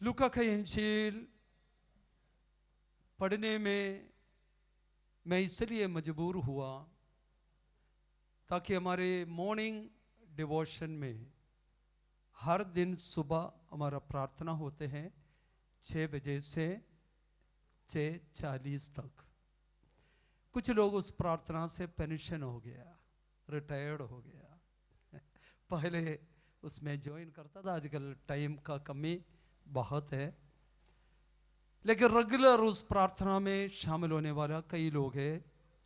लूका का इंजील पढ़ने में मैं इसलिए मजबूर हुआ ताकि हमारे मॉर्निंग डिवोशन में हर दिन सुबह हमारा प्रार्थना होते हैं 6 बजे से 6:40 तक। कुछ लोग उस प्रार्थना से पेंशन हो गया, रिटायर्ड हो गया। पहले उसमें ज्वाइन करता था, आजकल टाइम का कमी बहुत है, लेकिन रेगुलर उस प्रार्थना में शामिल होने वाला कई लोग हैं।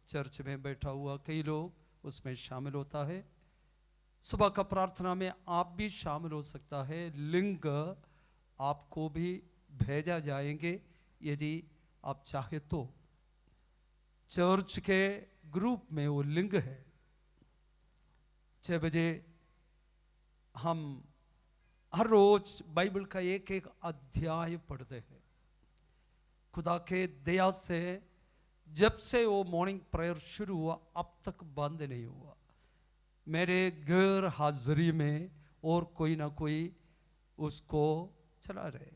चर्च में बैठा हुआ कई लोग उसमें शामिल होता है। सुबह का प्रार्थना में आप भी शामिल हो सकता है। लिंक आपको भी भेजा जाएंगे यदि आप चाहे तो। चर्च के ग्रुप में वो लिंक है। 6 बजे हम हर रोज बाइबल का एक एक अध्याय पढ़ते हैं। खुदा के दया से जब से वो मॉर्निंग प्रेयर शुरू हुआ अब तक बंद नहीं हुआ। मेरे गैर हाजिरी में और कोई ना कोई उसको चला रहे,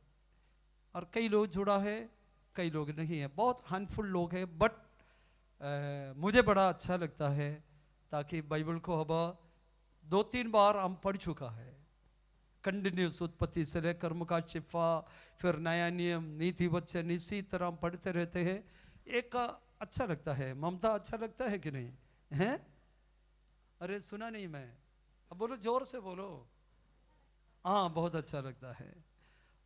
और कई लोग जुड़ा है, कई लोग नहीं है, बहुत हैंडफुल लोग हैं। बट मुझे बड़ा अच्छा लगता है ताकि बाइबल को अब 2-3 बार हम पढ़ चुका है कंटिन्यूस, उत्पत्ति से लेकर कर्म शिफा, फिर नया नियम, नीति वचन, इसी तरह हम पढ़ते रहते हैं। एक अच्छा लगता है। ममता, अच्छा लगता है कि नहीं है? अरे सुना नहीं मैं, अब बोलो, जोर से बोलो। हाँ, बहुत अच्छा लगता है।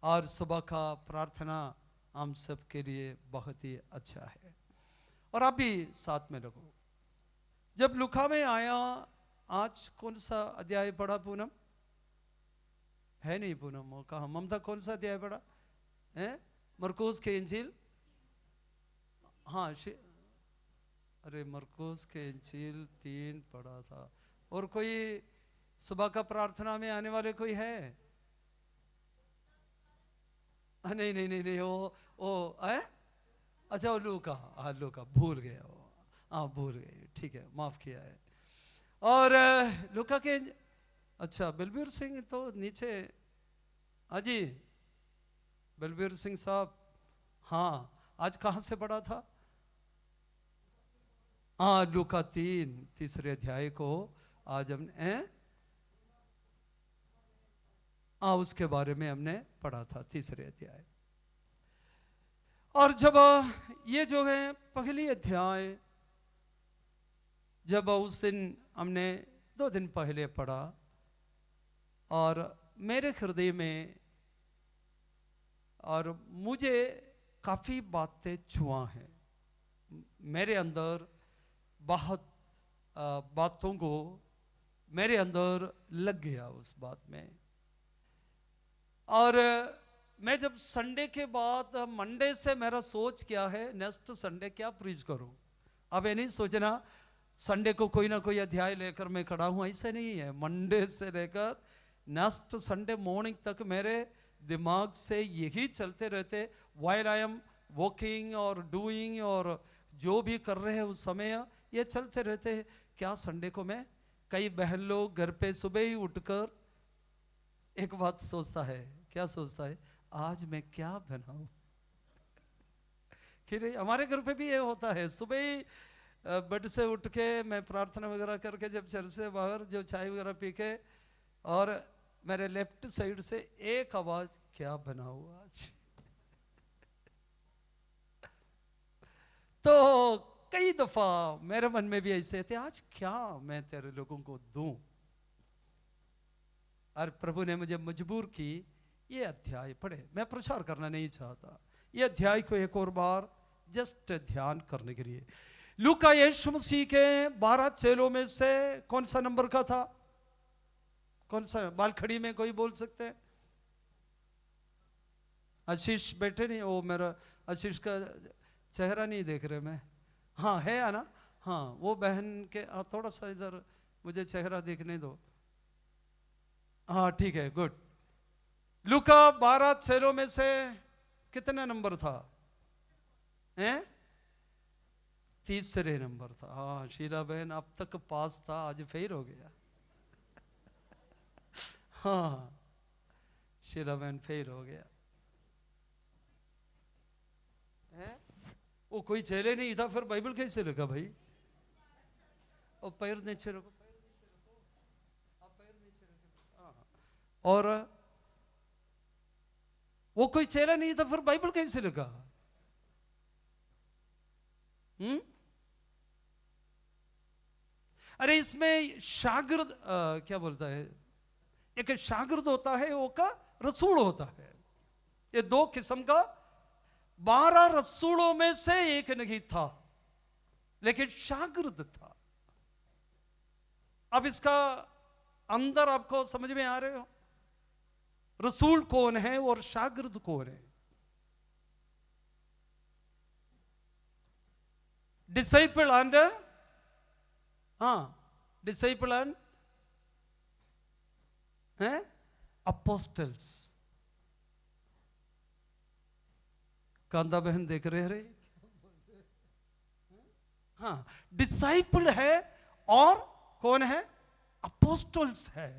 और सुबह का प्रार्थना हम सब के लिए बहुत ही अच्छा है, और आप भी साथ में लगो। जब लूका में आया, आज कौन सा अध्याय पढ़ा पूनम? है नहीं पूनम, वो कहा। ममता कौन सा अध्याय पढ़ा है? मरकुस के इंजील। हाँ, अरे मरकुस के इंजील 3 पढ़ा था। और कोई सुबह का प्रार्थना में आने वाले कोई है? नहीं नहीं नहीं नहीं, वो है। अच्छा, वो लूका, हाँ लूका, भूल गया वो। हाँ भूल गए, ठीक है, माफ किया है। और लूका के, अच्छा बलबीर सिंह तो नीचे। हाँ जी, बलबीर सिंह साहब। हाँ, आज कहाँ से पढ़ा था? हाँ, लूका 3 अध्याय को आज हमने, हाँ उसके बारे में हमने पढ़ा था, 3 अध्याय। और जब ये जो है पहली अध्याय, जब उस दिन हमने 2 दिन पहले पढ़ा, और मेरे हृदय में और मुझे काफ़ी बातें छुआ हैं। मेरे अंदर बहुत बातों को मेरे अंदर लग गया उस बात में। और मैं जब संडे के बाद मंडे से मेरा सोच क्या है, नेक्स्ट संडे क्या प्रीच करूं। अब ये नहीं सोचना संडे को कोई ना कोई अध्याय लेकर मैं खड़ा हूं, ऐसे नहीं है। मंडे से लेकर नेक्स्ट संडे मॉर्निंग तक मेरे दिमाग से यही चलते रहते। वाइल आई एम वॉकिंग और डूइंग और जो भी कर रहे हैं उस समय ये चलते रहते हैं। क्या संडे को मैं, कई बहन लोग घर पे सुबह ही उठकर एक बात सोचता है, क्या सोचता है, आज मैं क्या बनाऊं। कि नहीं, हमारे घर पे भी ये होता है। सुबह ही बेड से उठ के मैं प्रार्थना वगैरह करके जब चर्च से बाहर जो चाय वगैरह पी के, और मेरे लेफ्ट साइड से एक आवाज, क्या बनाऊं आज। तो कई दफा मेरे मन में भी ऐसे थे, आज क्या मैं तेरे लोगों को दूं। और प्रभु ने मुझे मजबूर की, ये अध्याय पढ़े। मैं प्रचार करना नहीं चाहता, ये अध्याय को एक और बार जस्ट ध्यान करने के लिए। लूका यीशु मसीह के 12 चेलों में से कौन सा नंबर का था? कौन सा? बालखड़ी में कोई बोल सकते हैं? आशीष बैठे नहीं, वो मेरा आशीष का चेहरा नहीं देख रहे मैं। हाँ है ना, हाँ वो बहन के, थोड़ा सा इधर मुझे चेहरा देखने दो। हाँ ठीक है, गुड। लूका 12 चेलों में से कितने नंबर था? हैं? 3 नंबर था। हाँ, शीला बहन अब तक पास था, आज फेल हो गया। हाँ, शीला बहन फेल हो गया। वो कोई चेले नहीं था, फिर बाइबल कैसे लिखा भाई? और पैर नीचे रखो, पैर नीचे रखो, आप पैर नीचे रखो। हाँ। और वो कोई चेला नहीं था, फिर बाइबल कैसे लिखा? अरे इसमें शागिर्द क्या बोलता है, एक शागिर्द होता है, वो का रसूल होता है। ये दो किस्म का, 12 रसूलों में से एक नहीं था, लेकिन शागिर्द था। अब इसका अंदर आपको समझ में आ रहे हो, रसूल कौन है और शागिर्द कौन है? Disciple and disciple and apostles. कांदा बहन देख रहे? हाँ, डिसाइपल है और कौन है? अपोस्टल्स है।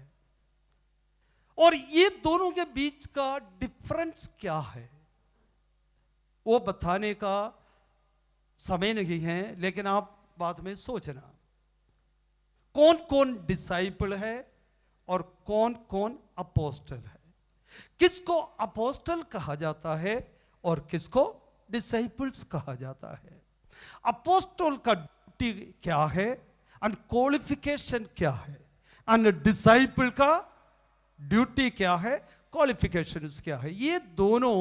और ये दोनों के बीच का डिफरेंस क्या है वो बताने का समय नहीं है, लेकिन आप बाद में सोचना कौन कौन डिसाइपल है और कौन कौन अपोस्टल है, किसको अपोस्टल कहा जाता है और किसको डिसाइपल्स कहा जाता है। अपोस्टल का ड्यूटी क्या है एंड क्वालिफिकेशन क्या है, एंड डिसाइपल का ड्यूटी क्या है, क्वालिफिकेशन क्या है। ये दोनों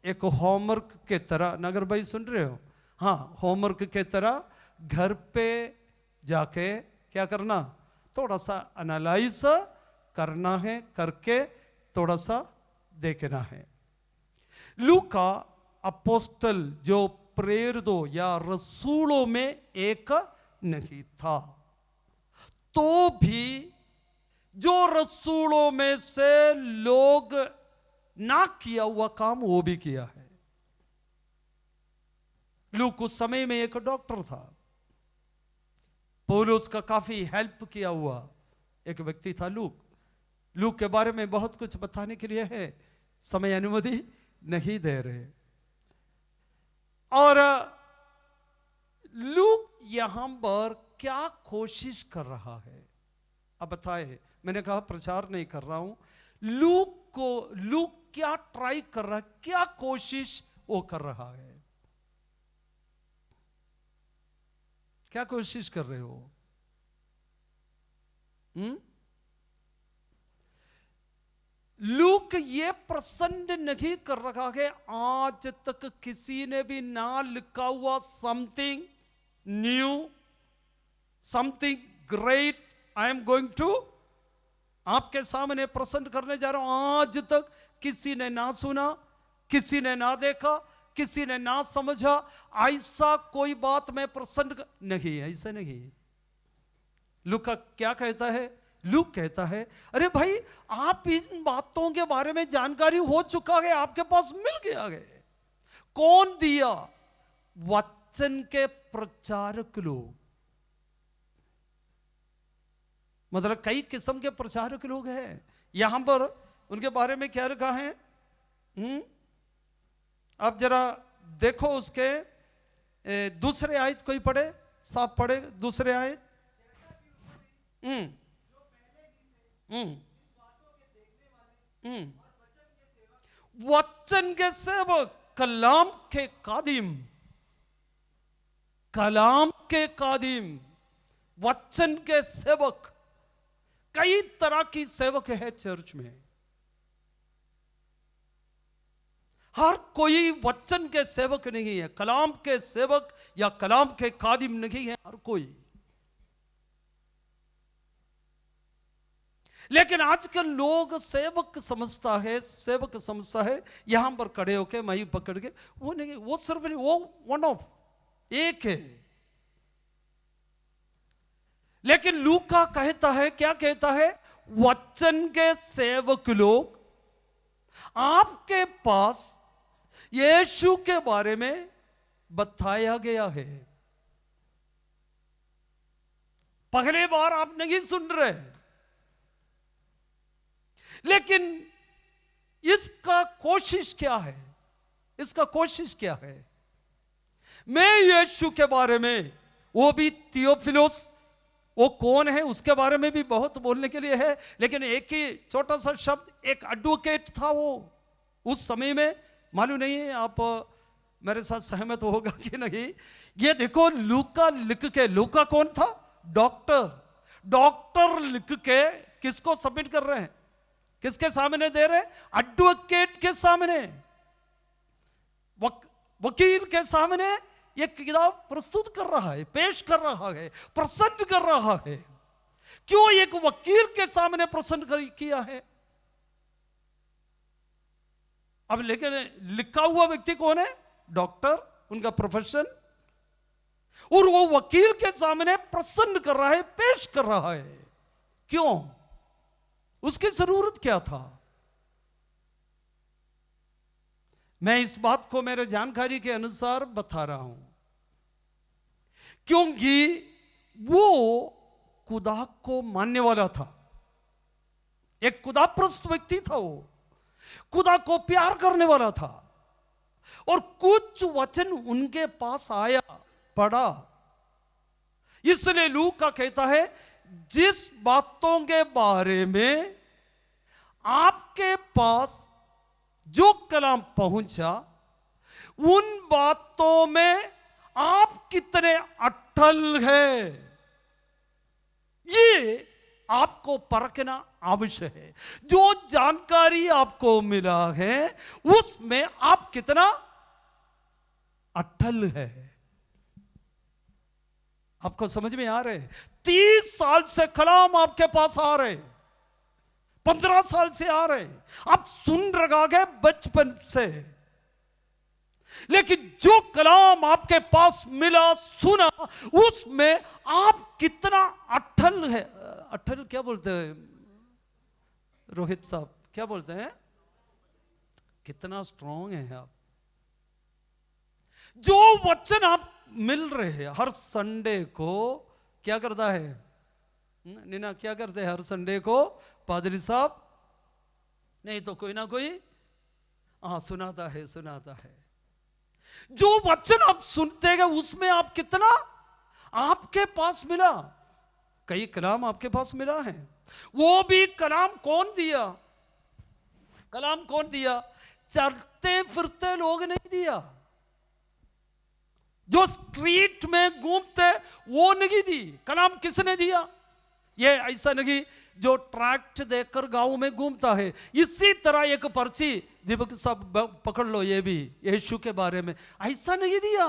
एक होमवर्क के तरह, नगर भाई सुन रहे हो? हाँ, होमवर्क के तरह घर पे जाके क्या करना, थोड़ा सा एनालाइज करना है, करके थोड़ा सा देखना है। लूका अपोस्टल जो प्रेरितों या रसूलों में एक नहीं था, तो भी जो रसूलों में से लोग ना किया हुआ काम वो भी किया है। लूक उस समय में एक डॉक्टर था, पौलुस का काफी हेल्प किया हुआ एक व्यक्ति था लूक। लूक के बारे में बहुत कुछ बताने के लिए है, समय अनुमति नहीं दे रहे। और लूक यहां पर क्या कोशिश कर रहा है, अब बताए। मैंने कहा प्रचार नहीं कर रहा हूं। लूक क्या ट्राई कर रहा है, क्या कोशिश वो कर रहा है, क्या कोशिश कर रहे हो? लूक ये प्रसन्न नहीं कर रहा है आज तक किसी ने भी ना लिखा हुआ something new, something great I am going to आपके सामने प्रेजेंट करने जा रहा हूं। आज तक किसी ने ना सुना, किसी ने ना देखा, किसी ने ना समझा, ऐसा कोई बात मैं प्रेजेंट नहीं है, ऐसा नहीं है। लूका क्या कहता है? लूक कहता है अरे भाई आप इन बातों के बारे में जानकारी हो चुका है, आपके पास मिल गया है। कौन दिया? वचन के प्रचारक लोग। मतलब कई किस्म के प्रचारक लोग हैं यहां पर, उनके बारे में क्या लिखा है? अब जरा देखो उसके दूसरे आयत कोई पढ़े, साफ पढ़े दूसरे आयत। वचन के सेवक, कलाम के कादिम, कलाम के कादिम, वचन के सेवक। कई तरह की सेवक है चर्च में, हर कोई वचन के सेवक नहीं है, कलाम के सेवक या कलाम के कादिम नहीं है हर कोई। लेकिन आजकल लोग सेवक समझता है, सेवक समझता है यहां पर खड़े होके माई पकड़ के, वो नहीं, वो सिर्फ नहीं, वो वन ऑफ एक है। लेकिन लूका कहता है, क्या कहता है? वचन के सेवक लोग, आपके पास यीशु के बारे में बताया गया है, पहले बार आप नहीं सुन रहे, लेकिन इसका कोशिश क्या है? इसका कोशिश क्या है? मैं यीशु के बारे में, वो भी थियोफिलोस, वो कौन है उसके बारे में भी बहुत बोलने के लिए है, लेकिन एक ही छोटा सा शब्द, एक एडवोकेट था वो उस समय में। मालूम नहीं है आप मेरे साथ सहमत होगा कि नहीं। ये देखो लूका लिख के, लूका कौन था? डॉक्टर। डॉक्टर लिख के किसको सबमिट कर रहे हैं? किसके सामने दे रहे हैं? एडवोकेट के सामने, वकील के सामने ये किताब प्रस्तुत कर रहा है, पेश कर रहा है, प्रसन्न कर रहा है। क्यों एक वकील के सामने प्रसन्न किया है? अब लेकिन लिखा हुआ व्यक्ति कौन है? डॉक्टर, उनका प्रोफेशन, और वो वकील के सामने प्रसन्न कर रहा है, पेश कर रहा है। क्यों? उसकी जरूरत क्या था? मैं इस बात को मेरे जानकारी के अनुसार बता रहा हूं, क्योंकि वो खुदा को मानने वाला था, एक खुदाप्रस्त व्यक्ति था, वो खुदा को प्यार करने वाला था। और कुछ वचन उनके पास आया, पढ़ा, इसलिए लूका कहता है जिस बातों के बारे में आपके पास जो कलाम पहुंचा, उन बातों में आप कितने अटल हैं, ये आपको परखना आवश्यक है। जो जानकारी आपको मिला है उसमें आप कितना अटल है। आपको समझ में आ रहे? 30 साल से कलाम आपके पास आ रहे, 15 साल से आ रहे, आप सुन रखा गए बचपन से, लेकिन जो कलाम आपके पास मिला, सुना, उसमें आप कितना अटल है। अटल क्या बोलते हैं रोहित साहब, क्या बोलते हैं? कितना स्ट्रांग है आप। जो वचन आप मिल रहे हैं हर संडे को, क्या करता है नीना, क्या करते हैं हर संडे को? पादरी साहब नहीं तो कोई ना कोई सुनाता है, सुनाता है। जो वचन आप सुनते हैं उसमें आप कितना आपके पास मिला। कई कलाम आपके पास मिला है, वो भी कलाम कौन दिया? कलाम कौन दिया? चलते फिरते लोग नहीं दिया, जो स्ट्रीट में घूमते वो नहीं दी। कलाम किसने दिया? ये ऐसा नहीं जो ट्रैक्ट देकर गांव में घूमता है, इसी तरह एक पर्ची दीपक सब पकड़ लो, ये भी यीशु के बारे में, ऐसा नहीं दिया।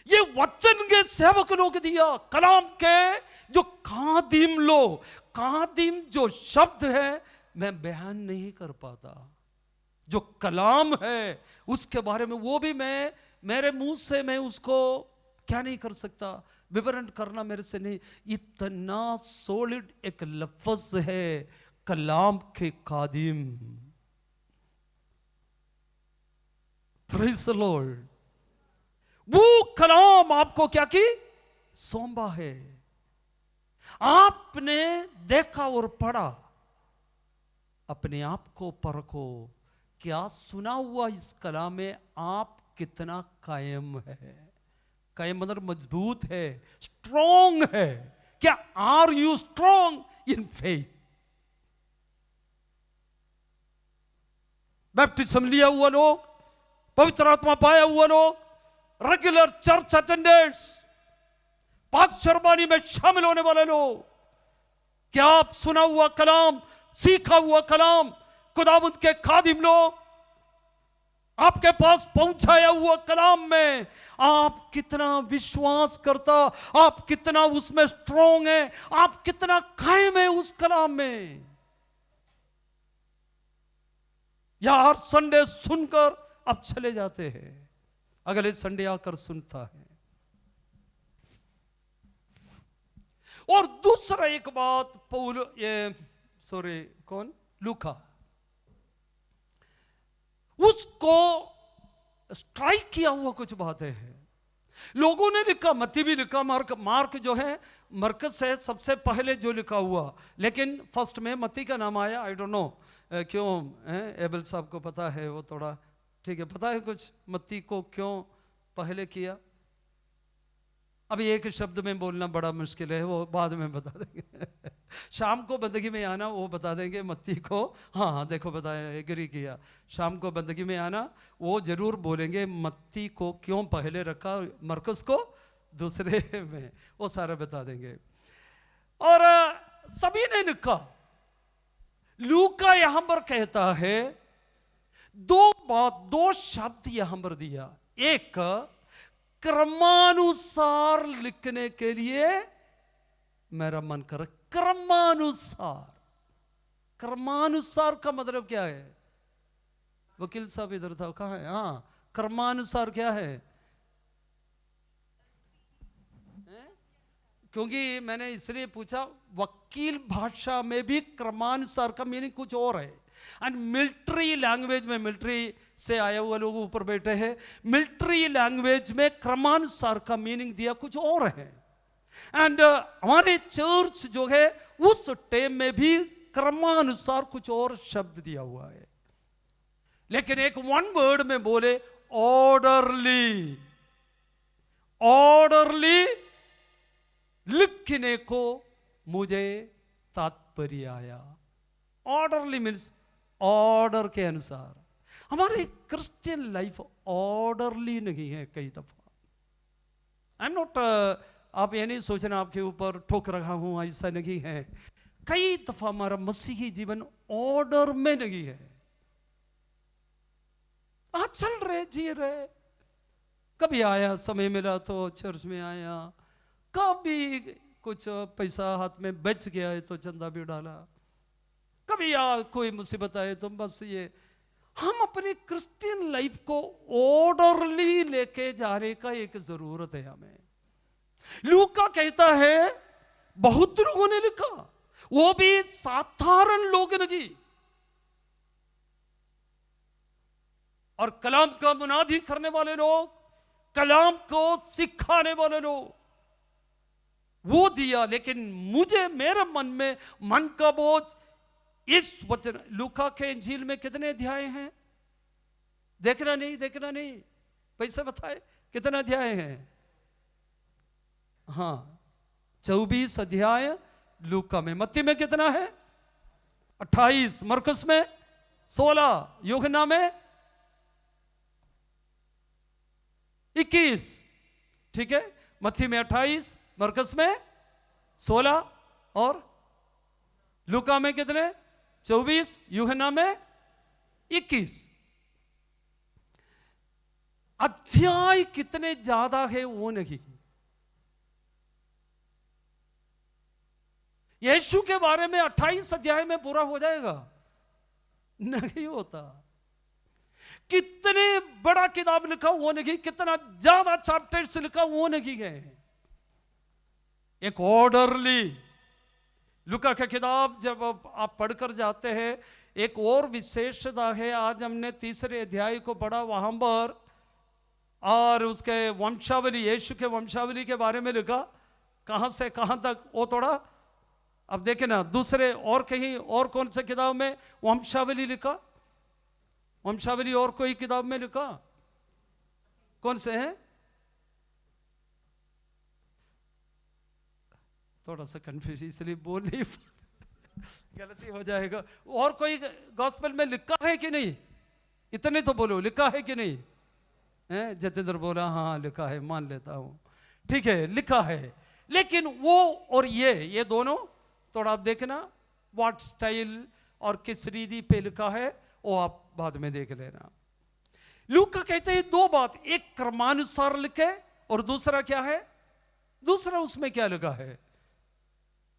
ये वचन के सेवक लोग दिया, कलाम के जो खादिम लोग। खादिम जो शब्द है मैं बयान नहीं कर पाता, जो कलाम है उसके बारे में, वो भी मैं मेरे मुंह से मैं उसको क्या नहीं कर सकता, विवरण करना मेरे से नहीं। इतना सॉलिड एक लफ्ज है कलाम के खादिम। Praise the Lord. वो कलाम आपको क्या की? सौंपा है। आपने देखा और पढ़ा, अपने आप को परखो, क्या सुना हुआ इस कलाम में आप कितना कायम है? कायम मतलब मजबूत है, स्ट्रॉन्ग है। क्या are you strong in faith? Baptism लिया हुआ लोग, पवित्र आत्मा पाया हुआ लोग, रेगुलर चर्च अटेंडर्स, पाक शर्बानी में शामिल होने वाले लोग, क्या आप सुना हुआ कलाम, सीखा हुआ कलाम, खुदावंद के खादिम लोग, आपके पास पहुंचाया हुआ कलाम में आप कितना विश्वास करता, आप कितना उसमें स्ट्रॉन्ग है, आप कितना कायम है उस कलाम में? या हर संडे सुनकर आप चले जाते हैं, अगले संडे आकर सुनता है। और दूसरा एक बात लूका, उसको स्ट्राइक किया हुआ कुछ बातें हैं। लोगों ने लिखा, मत्ती भी लिखा, मार्क जो है मरकस है सबसे पहले जो लिखा हुआ, लेकिन फर्स्ट में मत्ती का नाम आया। आई डोंट नो क्यों, एबल साहब को पता है, वो थोड़ा ठीक है, पता है कुछ मत्ती को क्यों पहले किया? अभी एक शब्द में बोलना बड़ा मुश्किल है, वो बाद में बता देंगे। शाम को बंदगी में आना वो बता देंगे मत्ती को। हाँ हाँ देखो बताया, एग्री किया। शाम को बंदगी में आना वो जरूर बोलेंगे मत्ती को क्यों पहले रखा, मरकुस को दूसरे में, वो सारा बता देंगे। और सभी ने लिखा। लूका यहां पर कहता है दो शब्द यहां पर दिया। एक क्रमानुसार लिखने के लिए मेरा मन कर, क्रमानुसार। क्रमानुसार का मतलब क्या है? वकील साहब इधर था, कहाँ है? हाँ, क्रमानुसार क्या है? क्योंकि मैंने इसलिए पूछा, वकील भाषा में भी क्रमानुसार का मीनिंग कुछ और है। एंड मिलिट्री लैंग्वेज में, मिलिट्री से आया हुआ लोग ऊपर बैठे हैं, मिलिट्री लैंग्वेज में क्रमानुसार का मीनिंग दिया कुछ और है। एंड हमारे चर्च जो है उस टाइम में भी क्रमानुसार कुछ और शब्द दिया हुआ है, लेकिन एक वन वर्ड में बोले ऑर्डरली। ऑर्डरली लिखने को मुझे तात्पर्य आया। ऑर्डरली मीन्स ऑर्डर के अनुसार। हमारी क्रिश्चियन लाइफ ऑर्डरली नहीं है कई दफा। आई एम नॉट, आप ये नहीं सोचना आपके ऊपर ठोक रहा हूं, ऐसा नहीं है। कई दफा हमारा मसीही जीवन ऑर्डर में नहीं है। चल रहे जी रहे, कभी आया समय मिला तो चर्च में आया, कभी कुछ पैसा हाथ में बच गया है तो चंदा भी डाला, कभी कोई मुसीबत आए तो बस ये। हम अपनी क्रिश्चियन लाइफ को ऑर्डरली लेके जाने का एक जरूरत है हमें। लूका कहता है बहुत लोगों ने लिखा, वो भी साधारण लोग नहीं, और कलाम का मुनादी करने वाले लोग, कलाम को सिखाने वाले लोग, वो दिया। लेकिन मुझे मेरे मन का बोझ इस वचन। लूका के इंजील में कितने अध्याय हैं? देखना नहीं, पैसे बताए कितने अध्याय हैं? हाँ, 24 अध्याय लूका में। मत्ती में कितना है? 28, मरकुस में 16, यूहन्ना में 21। ठीक है, मत्ती में 28, मरकुस में 16 और लूका में कितने? 24, यूहन्ना में 21। अध्याय कितने ज्यादा है वो नहीं। यीशु के बारे में 28 अध्याय में पूरा हो जाएगा? नहीं होता। कितने बड़ा किताब लिखा वो नहीं, कितना ज्यादा चैप्टर्स लिखा वो नहीं है। एक ऑर्डरली लूका का किताब जब आप पढ़कर जाते हैं, एक और विशेषता है। आज हमने 3 अध्याय को पढ़ा, वहां पर और उसके वंशावली, यीशु के वंशावली के बारे में लिखा, कहां से कहां तक, वो थोड़ा अब देखे ना। दूसरे और कहीं और कौन से किताब में वंशावली लिखा? वंशावली और कोई किताब में लिखा? कौन से है? थोड़ा सा कंफ्यूज इसलिए बोल नहीं गलती हो जाएगा। और कोई गॉस्पेल में लिखा है कि नहीं? इतने तो बोलो, लिखा है कि नहीं? जतेंद्र बोला हाँ लिखा है, मान लेता हूं, ठीक है लिखा है। लेकिन वो और ये दोनों थोड़ा आप देखना, व्हाट स्टाइल और किस रीति पे लिखा है वो आप बाद में देख लेना। लूका कहते हैं 2 बात, एक क्रमानुसार लिखे और दूसरा क्या है? दूसरा उसमें क्या लिखा है?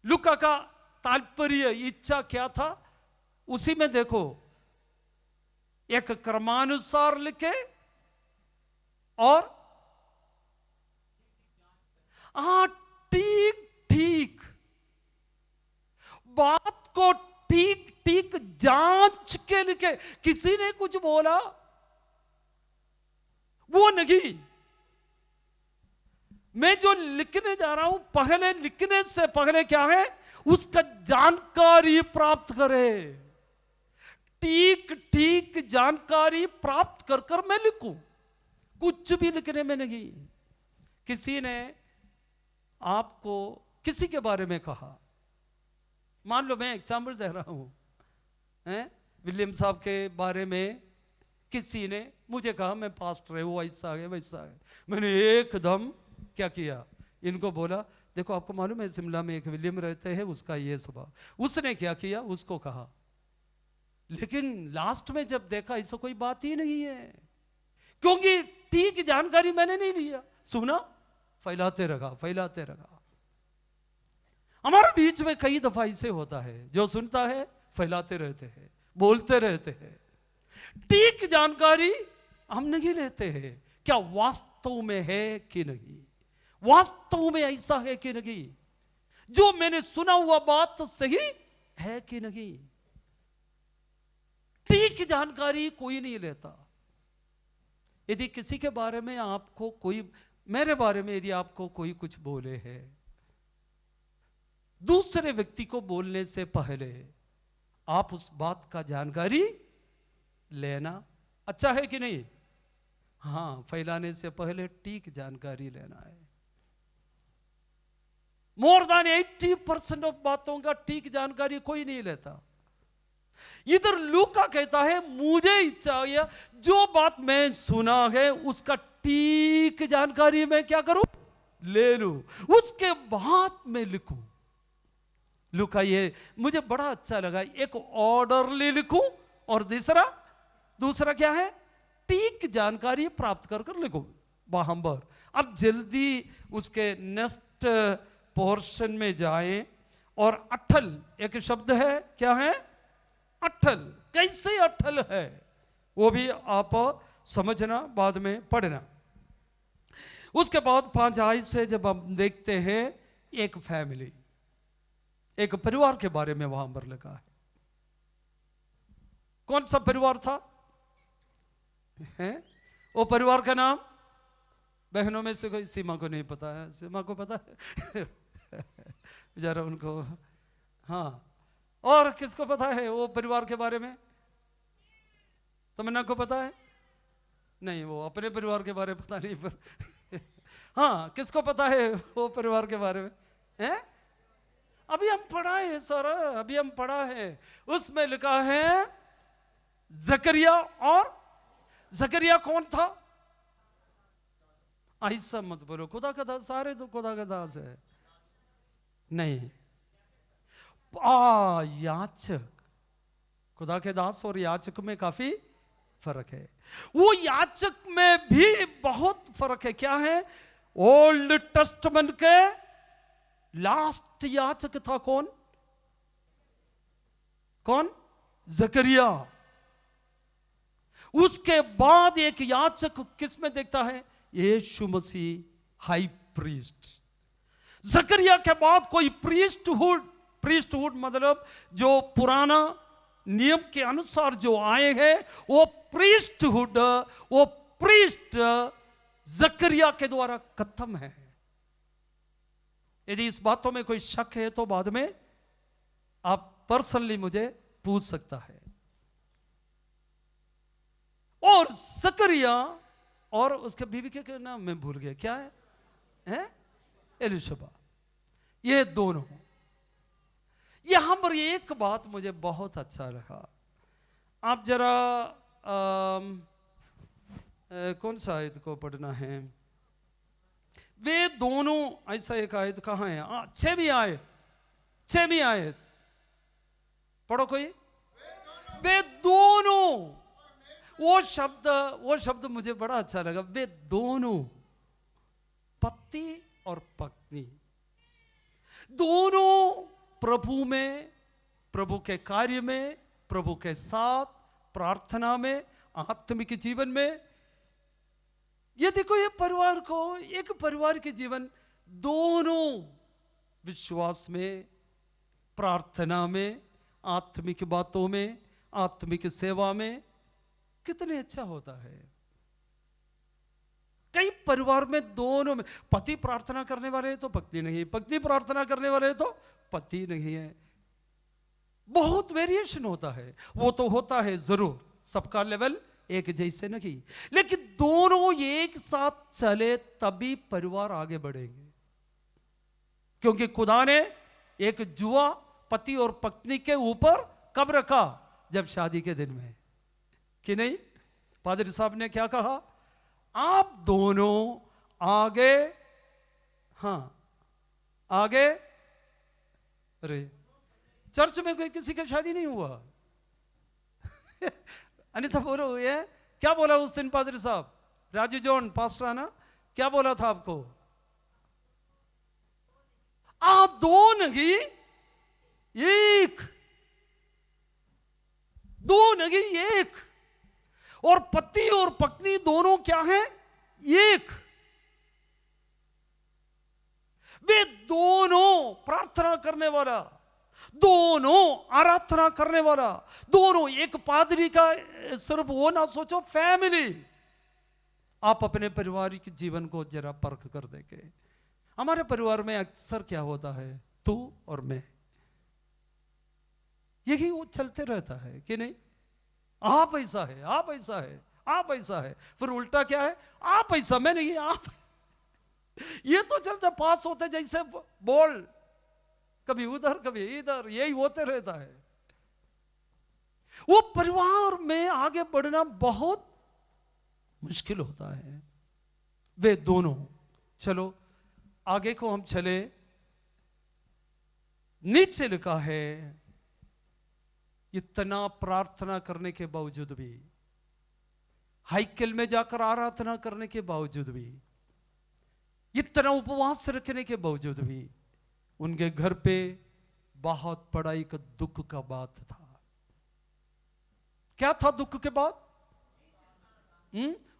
लूका का तात्पर्य, इच्छा क्या था उसी में देखो। एक क्रमानुसार लिखे और ठीक ठीक बात को ठीक ठीक जांच के लिखे। किसी ने कुछ बोला वो नहीं। मैं जो लिखने जा रहा हूं, पहले लिखने से पहले क्या है, उसका जानकारी प्राप्त करे, ठीक ठीक जानकारी प्राप्त कर कर मैं लिखूं, कुछ भी लिखने में नहीं। किसी ने आपको किसी के बारे में कहा, मान लो मैं एग्जाम्पल दे रहा हूं, विलियम साहब के बारे में किसी ने मुझे कहा मैं पास्टर है, वो ऐसा है वैसा है। मैंने एकदम क्या किया, इनको बोला देखो आपको मालूम है शिमला में एक विलियम रहते हैं, उसका ये स्वभाव। उसने क्या किया, उसको कहा, लेकिन लास्ट में जब देखा ऐसा कोई बात ही नहीं है, क्योंकि ठीक जानकारी मैंने नहीं लिया, सुना, फैलाते रहा फैलाते रहा। हमारे बीच में कई दफा ऐसे होता है, जो सुनता है फैलाते रहते हैं, बोलते रहते हैं, ठीक जानकारी हम नहीं लेते हैं, क्या वास्तव में है कि नहीं, वास्तव में ऐसा है कि नहीं, जो मैंने सुना हुआ बात सही है कि नहीं। ठीक जानकारी कोई नहीं लेता। यदि किसी के बारे में आपको कोई, मेरे बारे में यदि आपको कोई कुछ बोले है, दूसरे व्यक्ति को बोलने से पहले आप उस बात का जानकारी लेना अच्छा है कि नहीं। हां, फैलाने से पहले ठीक जानकारी लेना है। मोर देन 80% ऑफ बातों का ठीक जानकारी कोई नहीं लेता। इधर लूका कहता है मुझे इच्छा है जो बात मैं सुना है उसका ठीक जानकारी मैं क्या करूं, ले लूं, उसके बाद मैं लिखूं। लूका ये मुझे बड़ा अच्छा लगा, एक ऑर्डरली लिखूं और दूसरा क्या है, ठीक जानकारी प्राप्त कर कर लिखूं बाहंबर। अब जल्दी उसके नेक्स्ट पोर्शन में जाएं, और अट्ठल एक शब्द है, क्या है, अट्ठल। कैसे अट्ठल है वो भी आप समझना, बाद में पढ़ना। उसके बाद 5 आयत से जब हम देखते हैं एक फैमिली, एक परिवार के बारे में वहां पर लिखा है। कौन सा परिवार था, है वो परिवार का नाम, बहनों में से कोई, सीमा को नहीं पता है, सीमा को पता है जरा उनको, हाँ, और किसको पता है वो परिवार के बारे में, तमन्ना को पता है, नहीं वो अपने परिवार के बारे में पता नहीं, पर हाँ किसको पता है वो परिवार के बारे में, है अभी हम पढ़ा है सर, अभी हम पढ़ा है, उसमें लिखा है जकरिया। और जकरिया कौन था, ऐसा मत बोलो, खुदा का दास, सारे तो खुदा का दास है, नहीं, याचक, खुदा के दास और याचक में काफी फर्क है। वो याचक में भी बहुत फर्क है। क्या है, ओल्ड टेस्टमेंट के लास्ट याचक था कौन, जकरिया। उसके बाद एक याचक किसमें देखता है, यीशु मसीह हाई प्रीस्ट। जकरिया के बाद कोई प्रीस्टहुड मतलब जो पुराना नियम के अनुसार जो आए हैं, वो प्रीस्टहुड, वो प्रीस्ट जकरिया के द्वारा खत्म है। यदि इस बातों में कोई शक है तो बाद में आप पर्सनली मुझे पूछ सकता है। और जकरिया और उसके बीवी के नाम मैं भूल गया, क्या है? एलिशबा। ये दोनों, यहां पर एक बात मुझे बहुत अच्छा लगा। आप जरा कौन सा आयत को पढ़ना है, वे दोनों, ऐसा एक आयत कहां है, 6वीं आयत पढ़ो कोई, वे दोनों, वो शब्द मुझे बड़ा अच्छा लगा, वे दोनों, पति और पत्नी, दोनों प्रभु में, प्रभु के कार्य में, प्रभु के साथ प्रार्थना में, आत्मिक जीवन में। यदि कोई परिवार को, एक परिवार के जीवन दोनों विश्वास में, प्रार्थना में, आत्मिक बातों में, आत्मिक सेवा में, कितने अच्छा होता है। कई परिवार में दोनों में, पति प्रार्थना करने वाले हैं तो पत्नी नहीं, पत्नी प्रार्थना करने वाले हैं तो पति नहीं है। बहुत वेरिएशन होता है, वो तो होता है जरूर, सबका लेवल एक जैसे नहीं, लेकिन दोनों एक साथ चले तभी परिवार आगे बढ़ेंगे। क्योंकि खुदा ने एक जुआ पति और पत्नी के ऊपर कब रखा? जब शादी के दिन में, कि नहीं? पादरी साहब ने क्या कहा? आप दोनों आगे, हाँ आगे, अरे चर्च में कोई किसी का शादी नहीं हुआ अन्यथा बोलो, ये क्या बोला उस दिन पादरी साहब? राजू जॉन पास्टर आना क्या बोला था आपको? दो नहीं एक, दो नहीं एक, और पति और पत्नी दोनों क्या है? एक। वे दोनों प्रार्थना करने वाला, दोनों आराधना करने वाला, दोनों एक पादरी का सिर्फ वो ना सोचो, फैमिली। आप अपने पारिवारिक जीवन को जरा परख कर देखें। हमारे परिवार में अक्सर क्या होता है? तू और मैं, यही वो चलते रहता है कि नहीं? आप ऐसा है, आप ऐसा है, आप ऐसा है, फिर उल्टा क्या है? आप ऐसा, मैं नहीं, आप। ये तो चलते पास होते जैसे बॉल, कभी उधर कभी इधर, यही होते रहता है। वो परिवार में आगे बढ़ना बहुत मुश्किल होता है। वे दोनों, चलो आगे को हम चले, नीचे लिखा है इतना प्रार्थना करने के बावजूद भी, हाइकल में जाकर आराधना करने के बावजूद भी, इतना उपवास रखने के बावजूद भी, उनके घर पे बहुत बड़ा एक दुख का बात था। क्या था दुख के बाद?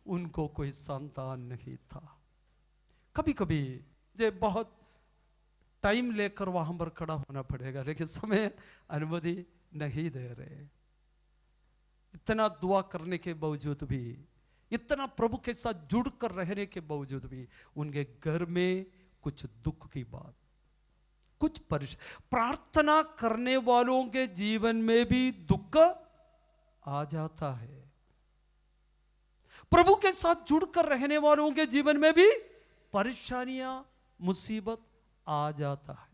उनको कोई संतान नहीं था। कभी कभी ये बहुत टाइम लेकर वहां पर खड़ा होना पड़ेगा, लेकिन समय अनुमति नहीं दे रहे। इतना दुआ करने के बावजूद भी, इतना प्रभु के साथ जुड़कर रहने के बावजूद भी, उनके घर में कुछ दुख की बात, कुछ प्रार्थना करने वालों के जीवन में भी दुख आ जाता है। प्रभु के साथ जुड़कर रहने वालों के जीवन में भी परेशानियां, मुसीबत आ जाता है।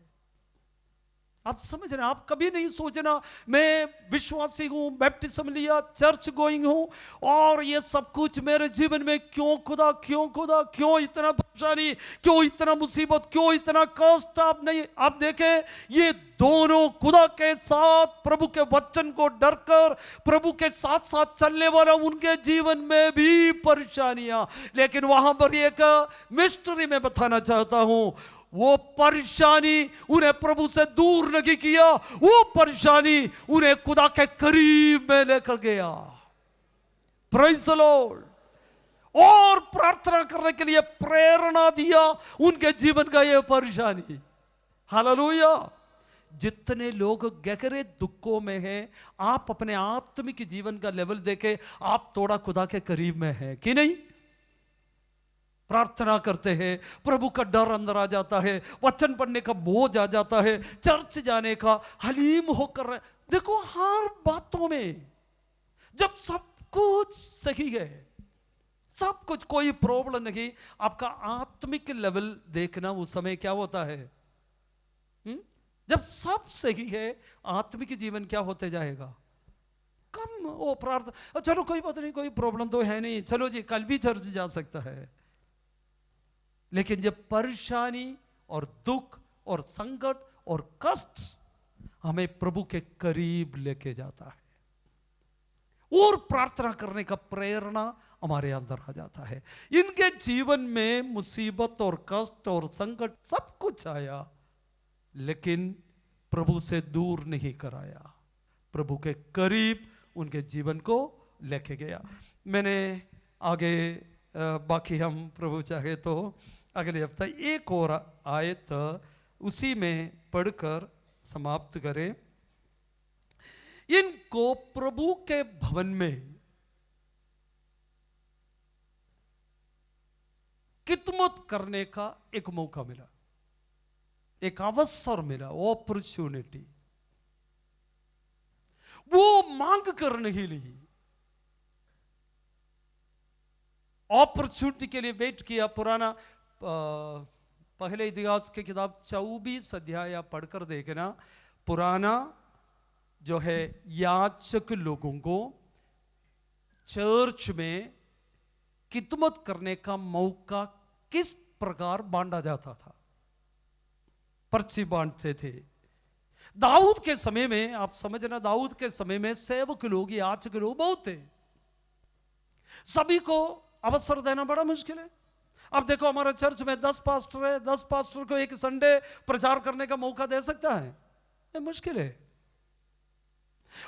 आप समझ रहे हैं? आप कभी नहीं सोचना मैं विश्वासी हूं, बैप्टिज्म लिया, चर्च गोइंग हूं, और ये सब कुछ मेरे जीवन में क्यों खुदा, क्यों खुदा, क्यों इतना परेशानी, क्यों इतना मुसीबत, क्यों इतना कष्ट? आप नहीं, आप देखें ये दोनों खुदा के साथ प्रभु के वचन को डरकर प्रभु के साथ साथ चलने वाला, उनके जीवन में भी परेशानियां। लेकिन वहां पर एक मिस्ट्री में बताना चाहता हूं, वो परेशानी उन्हें प्रभु से दूर नहीं किया, वो परेशानी उन्हें खुदा के करीब में लेकर गया। Praise the Lord. और प्रार्थना करने के लिए प्रेरणा दिया उनके जीवन का ये परेशानी। हालेलुया। जितने लोग गहरे दुखों में हैं, आप अपने आत्मिक जीवन का लेवल देखें, आप थोड़ा खुदा के करीब में हैं कि नहीं? प्रार्थना करते हैं, प्रभु का डर अंदर आ जाता है, वचन पढ़ने का बोझ आ जाता है, चर्च जाने का हलीम होकर। देखो हर बातों में जब सब कुछ सही है, सब कुछ, कोई प्रॉब्लम नहीं, आपका आत्मिक लेवल देखना उस समय क्या होता है? जब सब सही है, आत्मिक जीवन क्या होते जाएगा? कम। वो प्रार्थना, चलो कोई बात नहीं, कोई प्रॉब्लम तो है नहीं, चलो जी कल भी चर्च जा सकता है। लेकिन जब परेशानी और दुख और संकट और कष्ट हमें प्रभु के करीब लेके जाता है और प्रार्थना करने का प्रेरणा हमारे अंदर आ जाता है। इनके जीवन में मुसीबत और कष्ट और संकट सब कुछ आया, लेकिन प्रभु से दूर नहीं कराया, प्रभु के करीब उनके जीवन को लेके गया। मैंने आगे बाकी हम प्रभु चाहे तो अगले हफ्ते एक और आयत उसी में पढ़कर समाप्त करें। इनको प्रभु के भवन में खिदमत करने का एक मौका मिला, एक अवसर मिला, अपॉर्चुनिटी। वो मांग कर नहीं ली, अपॉर्चुनिटी के लिए वेट किया। पुराना पहले इतिहास की किताब 24 अध्याय पढ़कर देखना। पुराना जो है याचक लोगों को चर्च में खिदमत करने का मौका किस प्रकार बांटा जाता था, पर्ची बांटते थे। दाऊद के समय में आप समझना, दाऊद के समय में सेवक लोग, याचक लोग बहुत थे, सभी को अवसर देना बड़ा मुश्किल है। अब देखो हमारा चर्च में 10 पास्टर है, 10 पास्टर को एक संडे प्रचार करने का मौका दे सकता है? ये मुश्किल है।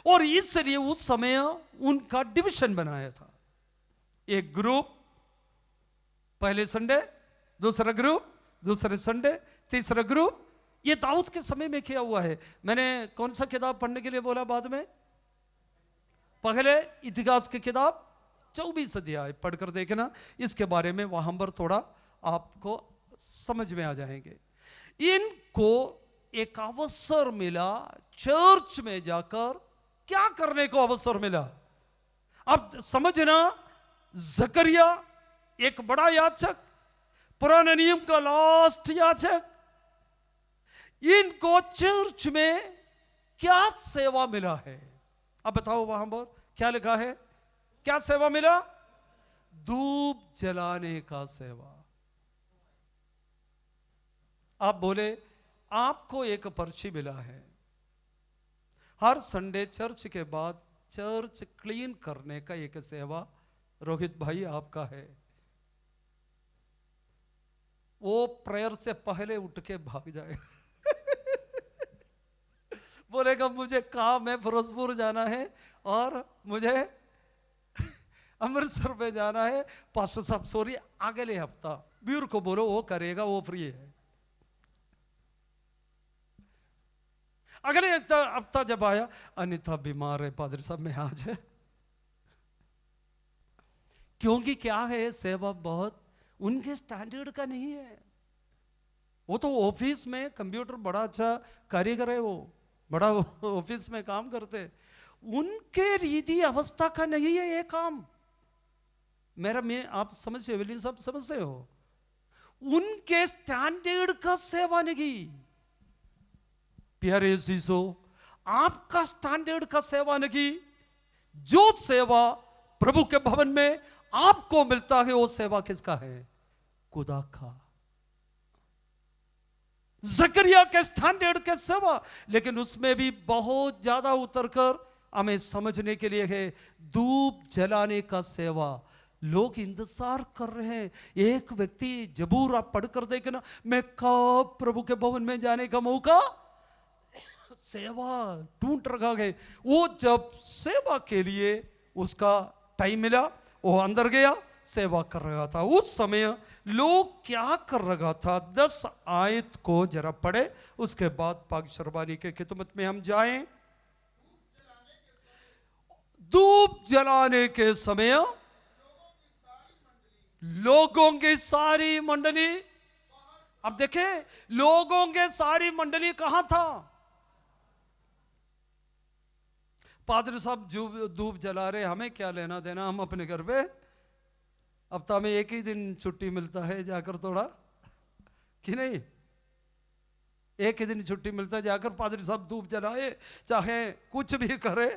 और इसलिए उस समय उनका डिवीजन बनाया था, एक ग्रुप पहले संडे, दूसरा ग्रुप दूसरे संडे, तीसरा ग्रुप। ये दाऊद के समय में किया हुआ है। मैंने कौन सा किताब पढ़ने के लिए बोला बाद में? पहले इतिहास की किताब 24 अध्याय पढ़कर देखना, इसके बारे में वहां पर थोड़ा आपको समझ में आ जाएंगे। इनको एक अवसर मिला, चर्च में जाकर क्या करने को अवसर मिला? अब समझना, जकरिया एक बड़ा याचक, पुराने नियम का लास्ट याचक, इनको चर्च में क्या सेवा मिला है? अब बताओ वहां पर क्या लिखा है? क्या सेवा मिला? धूप जलाने का सेवा। आप बोले आपको एक पर्ची मिला है, हर संडे चर्च के बाद चर्च क्लीन करने का एक सेवा रोहित भाई आपका है। वो प्रेयर से पहले उठ के भाग जाएगा बोलेगा मुझे काम है, फिरोजपुर जाना है और मुझे अमृतसर पे जाना है, पास्टर साहब सॉरी अगले हफ्ता। ब्यूर को बोलो वो करेगा, वो फ्री है। अगले हफ्ता जब आया, अनिता बीमार है पादरी साहब मैं आज है। क्योंकि क्या है, सेवा बहुत उनके स्टैंडर्ड का नहीं है। वो तो ऑफिस में कंप्यूटर बड़ा अच्छा कारीगर है, वो बड़ा ऑफिस में काम करते, उनके रीति अवस्था का नहीं है ये काम। मैं आप समझते हो, सब समझते हो, उनके स्टैंडर्ड का सेवा नहीं। प्यारे सीसो, आपका स्टैंडर्ड का सेवा नहीं। जो सेवा प्रभु के भवन में आपको मिलता है वो सेवा किसका है? खुदा का। जकरिया के स्टैंडर्ड के सेवा, लेकिन उसमें भी बहुत ज्यादा उतरकर हमें समझने के लिए है धूप जलाने का सेवा। लोग इंतजार कर रहे हैं। एक व्यक्ति जबूर आप पढ़कर देखना, मैं कब प्रभु के भवन में जाने का मौका, सेवा ढूंढ रखा है। वो जब सेवा के लिए उसका टाइम मिला, वो अंदर गया, सेवा कर रहा था। उस समय लोग क्या कर रहा था? 10 आयत को जरा पढ़े, उसके बाद पाक शरबानी के खिदमत में हम जाएं। धूप जलाने के समय लोगों की सारी मंडली, अब देखे लोगों के सारी मंडली कहां था? पादरी साहब धूप जला रहे, हमें क्या लेना देना, हम अपने घर पे हफ्ता में एक ही दिन छुट्टी मिलता है, जाकर थोड़ा कि नहीं, एक ही दिन छुट्टी मिलता है, जाकर पादरी साहब धूप जलाए, चाहे कुछ भी करे।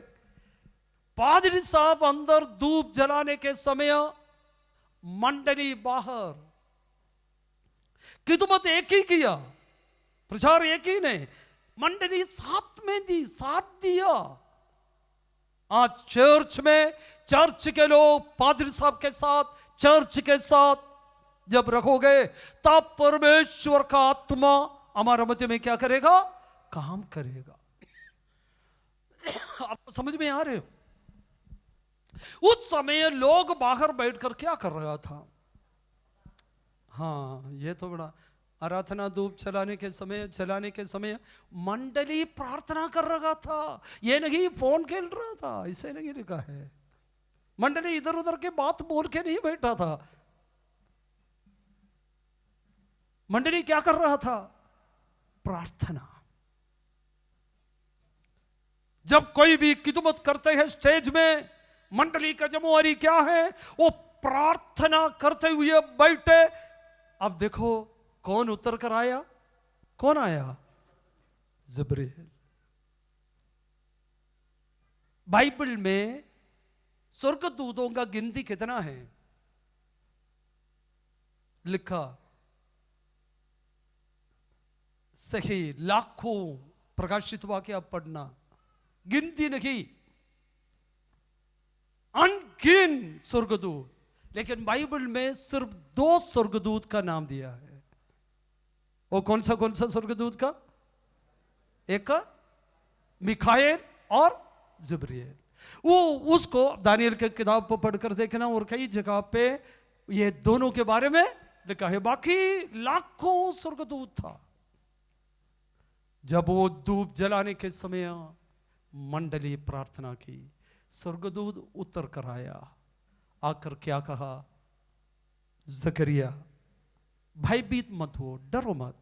पादरी साहब अंदर धूप जलाने के समय मंडली बाहर, खिदमत एक ही किया, प्रचार एक ही नहीं, मंडली साथ में दी, साथ दिया। आज चर्च में चर्च के लोग पादरी साहब के साथ, चर्च के साथ जब रखोगे, तब परमेश्वर का आत्मा हमारे मध्य में क्या करेगा? काम करेगा। आप समझ में आ रहे हो? उस समय लोग बाहर बैठकर क्या कर रहा था? हाँ, ये तो बड़ा आराधना धूप चलाने के समय मंडली प्रार्थना कर रहा था। ये नहीं फोन खेल रहा था, इसे नहीं लिखा है। मंडली इधर उधर के बात बोल के नहीं बैठा था। मंडली क्या कर रहा था? प्रार्थना। जब कोई भी खिदमत करते हैं स्टेज में, मंडली का जिम्मेवारी क्या है? वो प्रार्थना करते हुए बैठे। अब देखो कौन उतर कर आया? कौन आया? जिब्रील। बाइबल में स्वर्गदूतों का गिनती कितना है? लिखा सही लाखों प्रकाशित वाक्य आप पढ़ना, गिनती नहीं, अनगिन स्वर्गदूत। लेकिन बाइबल में सिर्फ 2 स्वर्गदूत का नाम दिया है। वो कौन सा स्वर्गदूत का? एक का मिखाएल और जिब्रील। वो उसको दानियल के किताब पर पढ़कर देखना, और कई जगह पे ये दोनों के बारे में लिखा है। बाकी लाखों स्वर्गदूत था। जब वो धूप जलाने के समय मंडली प्रार्थना की, स्वर्गदूत उतर कर आया। आकर क्या कहा? जकरिया भयभीत मत हो, डरो मत,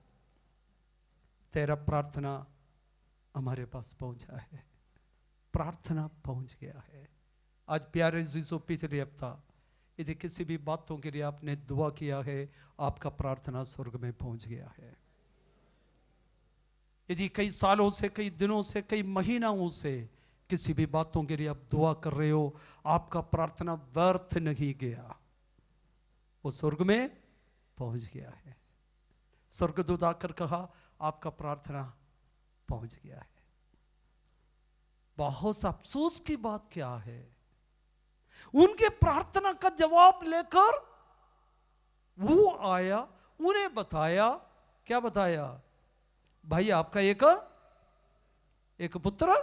तेरा प्रार्थना हमारे पास पहुंचा है। प्रार्थना पहुंच गया है। आज प्यारे जीसो, पिछले हफ्ता यदि किसी भी बातों के लिए आपने दुआ किया है, आपका प्रार्थना स्वर्ग में पहुंच गया है। यदि कई सालों से, कई दिनों से, कई महीनों से किसी भी बातों के लिए आप दुआ कर रहे हो, आपका प्रार्थना व्यर्थ नहीं गया, वो स्वर्ग में पहुंच गया है। स्वर्गदूत आकर कहा आपका प्रार्थना पहुंच गया है। बहुत अफसोस की बात क्या है, उनके प्रार्थना का जवाब लेकर वो आया, उन्हें बताया, क्या बताया? भाई आपका एक पुत्र।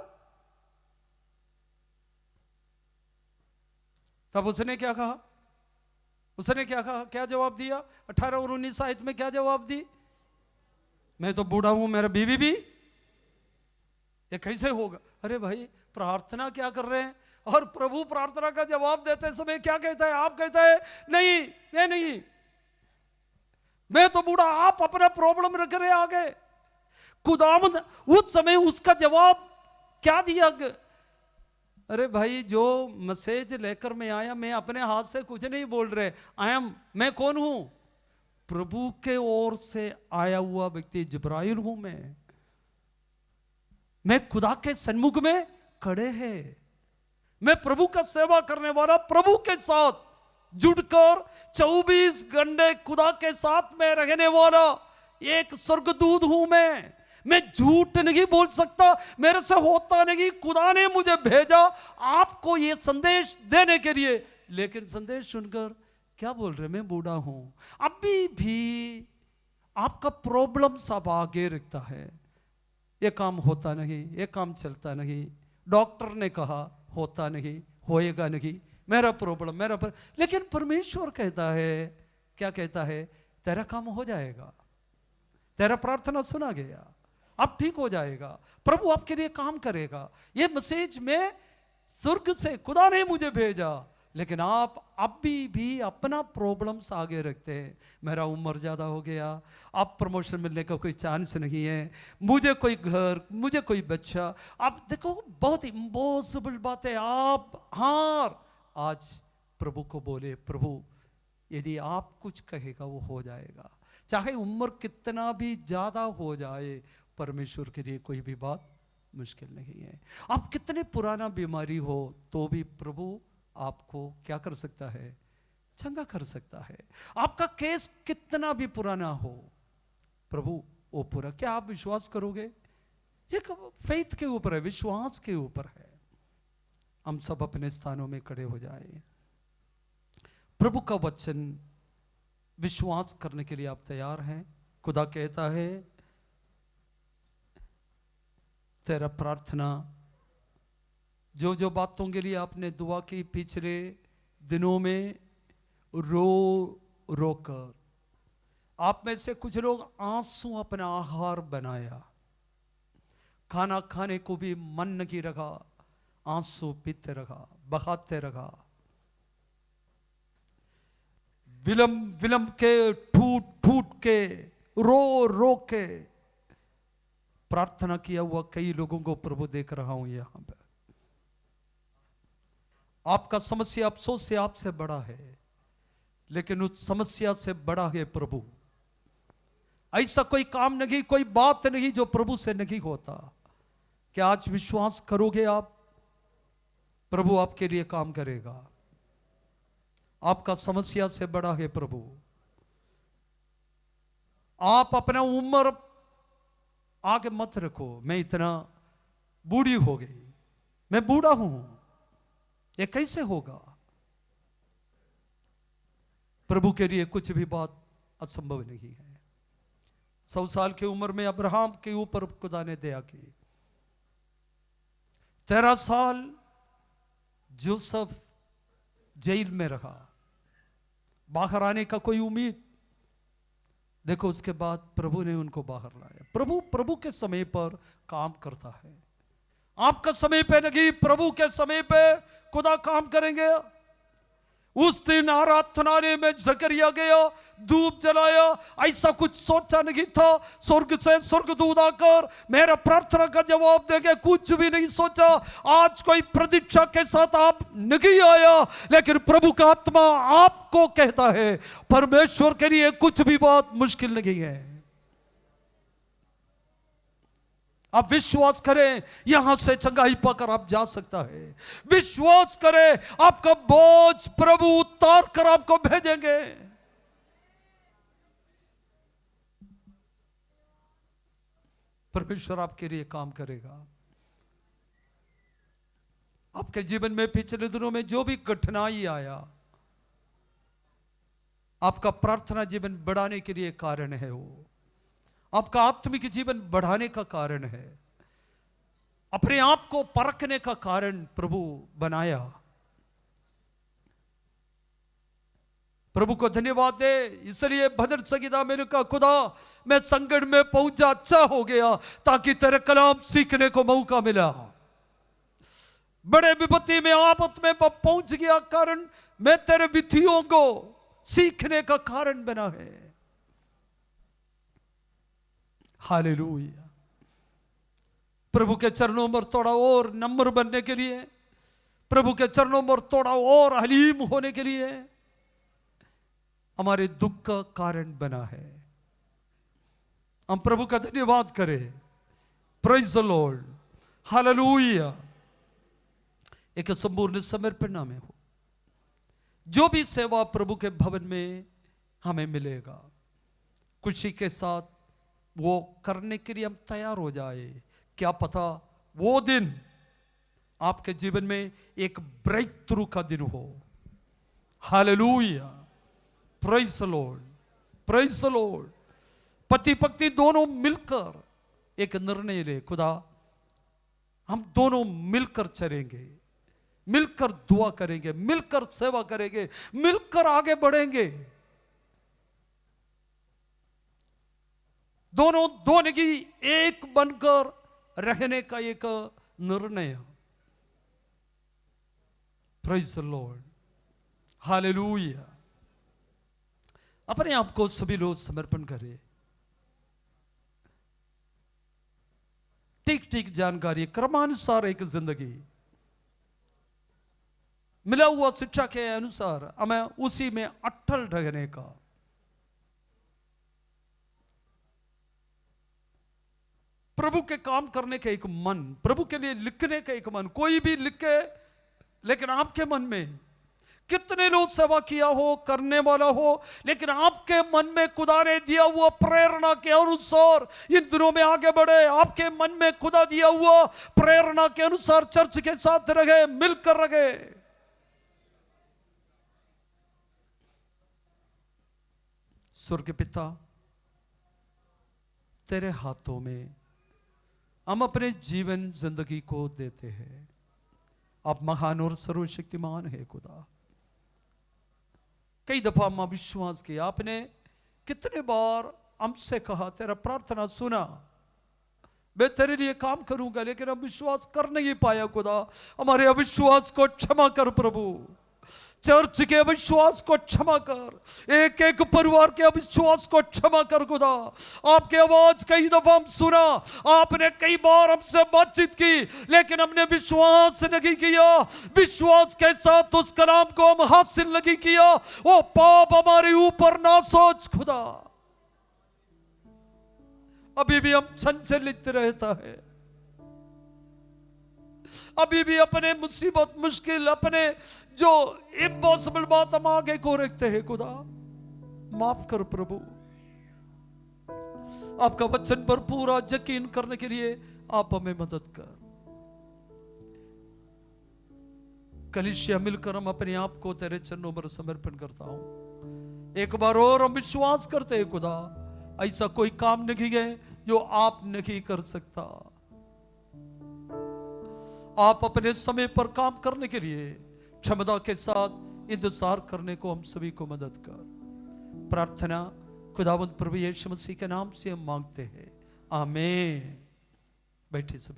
तब उसने क्या कहा? क्या जवाब दिया? 18 और 19 आयत में क्या जवाब दी? मैं तो बूढ़ा हूं, मेरा बीवी भी, ये कैसे होगा? अरे भाई प्रार्थना क्या कर रहे हैं? और प्रभु प्रार्थना का जवाब देते समय क्या कहता है? आप कहता है नहीं, मैं तो बूढ़ा, आप अपना प्रॉब्लम रख रहे आगे। खुदावंद उस समय उसका जवाब क्या दिया? अरे भाई जो मैसेज लेकर मैं आया, मैं अपने हाथ से कुछ नहीं बोल रहे। मैं कौन हूं? प्रभु के ओर से आया हुआ व्यक्ति जिब्राइल हूं मैं खुदा के सन्मुख में खड़े हैं। मैं प्रभु का सेवा करने वाला, प्रभु के साथ जुड़कर 24 घंटे खुदा के साथ में रहने वाला एक स्वर्गदूत हूं मैं झूठ नहीं बोल सकता, मेरे से होता नहीं, खुदा ने मुझे भेजा आपको ये संदेश देने के लिए। लेकिन संदेश सुनकर क्या बोल रहे? मैं बूढ़ा हूं, अभी भी आपका प्रॉब्लम सब आगे रखता है, ये काम होता नहीं, ये काम चलता नहीं, डॉक्टर ने कहा होता नहीं, होएगा नहीं, मेरा प्रॉब्लम। लेकिन परमेश्वर कहता है, क्या कहता है? तेरा काम हो जाएगा, तेरा प्रार्थना सुना गया, अब ठीक हो जाएगा, प्रभु आपके लिए काम करेगा। ये मैसेज में स्वर्ग से खुदा ने मुझे भेजा। लेकिन आप अभी भी अपना प्रॉब्लम्स आगे रखते हैं। मेरा उम्र ज़्यादा हो गया, अब प्रमोशन मिलने का कोई चांस नहीं है, मुझे कोई घर, मुझे कोई बच्चा। आप देखो बहुत इम्पॉसिबल बात है। आप हार आज प्रभु को बोले, प्रभु यदि आप कुछ कहेगा वो हो जाएगा, चाहे उम्र कितना भी ज़्यादा हो जाए, परमेश्वर के लिए कोई भी बात मुश्किल नहीं है। आप कितने पुराना बीमारी हो तो भी प्रभु आपको क्या कर सकता है? चंगा कर सकता है। आपका केस कितना भी पुराना हो, प्रभु वो पूरा। क्या आप विश्वास करोगे? एक फेथ के ऊपर है, विश्वास के ऊपर है। हम सब अपने स्थानों में खड़े हो जाए। प्रभु का वचन विश्वास करने के लिए आप तैयार हैं? खुदा कहता है तेरा प्रार्थना, जो बातों के लिए आपने दुआ की पिछले दिनों में, रो कर, आप में से कुछ लोग आंसू अपना आहार बनाया, खाना खाने को भी मन नहीं रखा, आंसू पीते रखा, बहाते रखा, विलम के, ठूट के, रो के प्रार्थना किया हुआ कई लोगों को प्रभु देख रहा हूं यहां पर। आपका समस्या अफसोस से आपसे बड़ा है, लेकिन उस समस्या से बड़ा है प्रभु। ऐसा कोई काम नहीं, कोई बात नहीं जो प्रभु से नहीं होता। क्या आज विश्वास करोगे आप? प्रभु आपके लिए काम करेगा। आपका समस्या से बड़ा है प्रभु। आप अपना उम्र आगे मत रखो, मैं इतना बूढ़ी हो गई, मैं बूढ़ा हूं, ये कैसे होगा? प्रभु के लिए कुछ भी बात असंभव नहीं है। 100 साल की उम्र में अब्राहम के ऊपर खुदा ने दया की। 13 साल जोसेफ जेल में रहा, बाहर आने का कोई उम्मीद। देखो उसके बाद प्रभु ने उनको बाहर लाया। प्रभु के समय पर काम करता है, आपका समय पे नहीं, प्रभु के समय पे खुदा काम करेंगे। उस दिन आराधनालय में जकरिया गया, धूप जलाया, ऐसा कुछ सोचा नहीं था स्वर्ग से स्वर्गदूत आकर मेरा प्रार्थना का जवाब देंगे, कुछ भी नहीं सोचा। आज कोई प्रतीक्षा के साथ आप नहीं आया, लेकिन प्रभु का आत्मा आपको कहता है परमेश्वर के लिए कुछ भी बात मुश्किल नहीं है। आप विश्वास करें, यहां से चंगाई पाकर आप जा सकता है। विश्वास करें, आपका बोझ प्रभु उतार कर आपको भेजेंगे। परमेश्वर आपके लिए काम करेगा। आपके जीवन में पिछले दिनों में जो भी कठिनाई आया, आपका प्रार्थना जीवन बढ़ाने के लिए कारण है। वो आपका आत्मिक जीवन बढ़ाने का कारण है, अपने आप को परखने का कारण प्रभु बनाया। प्रभु को धन्यवाद दे। इसलिए भजन संगीता मैंने कहा, खुदा मैं संकट में पहुंचा, अच्छा हो गया, ताकि तेरे कलाम सीखने को मौका मिला। बड़े विपत्ति में, आफत में पहुंच गया, कारण मैं तेरे विधियों को सीखने का कारण बना है। हालेलुया। प्रभु के चरणों पर थोड़ा और नम्र बनने के लिए, प्रभु के चरणों पर थोड़ा और हलीम होने के लिए हमारे दुख का कारण बना है। हम प्रभु का धन्यवाद करें। Praise the Lord, hallelujah. एक संपूर्ण समर्पण में हो, जो भी सेवा प्रभु के भवन में हमें मिलेगा, खुशी के साथ वो करने के लिए हम तैयार हो जाए। क्या पता वो दिन आपके जीवन में एक ब्रेक थ्रू का दिन हो। Hallelujah, praise the Lord, praise the Lord. पति पत्नी दोनों मिलकर एक निर्णय ले, खुदा हम दोनों मिलकर चलेंगे, मिलकर दुआ करेंगे, मिलकर सेवा करेंगे, मिलकर आगे बढ़ेंगे। दोनों की एक बनकर रहने का एक निर्णय। Praise the Lord, hallelujah. अपने आप को सभी लोग समर्पण करें। ठीक ठीक जानकारी, क्रमानुसार एक जिंदगी, मिला हुआ शिक्षा के अनुसार हमें उसी में अटल रहने का। प्रभु के काम करने का एक मन, प्रभु के लिए लिखने का एक मन। कोई भी लिखे, लेकिन आपके मन में कितने लोग सेवा किया हो, करने वाला हो, लेकिन आपके मन में खुदा ने दिया हुआ प्रेरणा के अनुसार इन दिनों में आगे बढ़े। आपके मन में खुदा दिया हुआ प्रेरणा के अनुसार चर्च के साथ रहे, मिलकर रहे। स्वर्ग पिता, तेरे हाथों में हम अपने जीवन जिंदगी को देते हैं। आप महान और सर्वशक्तिमान है खुदा। कई दफा हम विश्वास किया, आपने कितने बार हमसे कहा, तेरा प्रार्थना सुना, मैं तेरे लिए काम करूंगा, लेकिन हम विश्वास कर नहीं पाया। खुदा हमारे अविश्वास को क्षमा कर प्रभु। चर्च के अविश्वास को क्षमा कर, एक एक परिवार के अविश्वास को क्षमा कर खुदा। आपकी आवाज कई दफा हम सुना, आपने कई बार हमसे बातचीत की, लेकिन हमने विश्वास नहीं किया। विश्वास के साथ उस कलाम को हम हासिल नहीं किया। वो पाप हमारे ऊपर ना सोच खुदा। अभी भी हम संचलित रहता है, अभी भी अपने मुसीबत मुश्किल, अपने जो इम्पॉसिबल बात हम आगे को रखते हैं खुदा। माफ कर प्रभु। आपका वचन पर पूरा यकीन करने के लिए आप हमें मदद कर। कलीसिया मिलकर हम अपने आप को तेरे चरणों पर समर्पण करता हूं। एक बार और हम विश्वास करते हैं खुदा, ऐसा कोई काम नहीं है जो आप नहीं कर सकता। आप अपने समय पर काम करने के लिए क्षमता के साथ इंतजार करने को हम सभी को मदद कर। प्रार्थना खुदावंद प्रभु यीशु मसीह के नाम से हम मांगते हैं, आमीन। बैठे सभी।